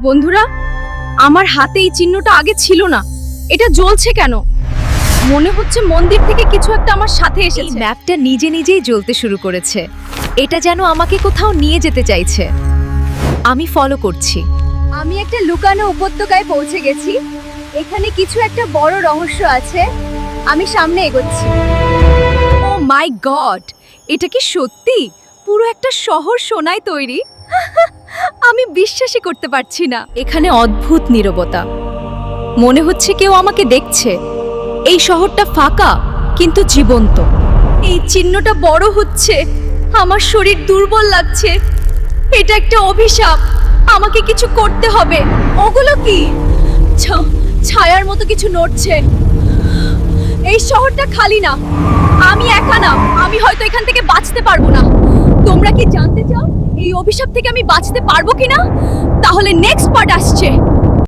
বন্ধুরা, আমার হাতে এই চিহ্নটা আগে ছিল না। এটা জ্বলছে কেন? মনে হচ্ছে মন্দির থেকে কিছু একটা আমার সাথে এই এসেছে। ম্যাপটা নিজে নিজেই জ্বলতে শুরু করেছে। এটা যেন আমাকে কোথাও নিয়ে যেতে চাইছে। আমি ফলো করছি। আমি একটা লুকানো উপত্যকায় পৌঁছে গেছি। এখানে কিছু একটা বড় রহস্য আছে। আমি সামনে এগোচ্ছি। ও মাই গড, এটা কি সত্যি? পুরো একটা শহর সোনায় তৈরি। আমি বিশ্বাসই করতে পারছি না। এখানে অদ্ভুত নীরবতা। মনে হচ্ছে কেউ আমাকে দেখছে। এই শহরটা ফাঁকা কিন্তু জীবন্ত। এই চিহ্নটা বড় হচ্ছে। আমার শরীর দুর্বল লাগছে। এটা একটা অভিশাপ। আমাকে কিছু করতে হবে। ওগুলো কি? ছায়ার মতো কিছু নড়ছে। এই শহরটা খালি না। আমি একা না। আমি হয়তো এখান থেকে বাঁচতে পারবো না। তোমরা কি জানতে চাও এই অভিশাপ থেকে আমি বাঁচতে পারবো কিনা? তাহলে নেক্সট পার্ট আসছে।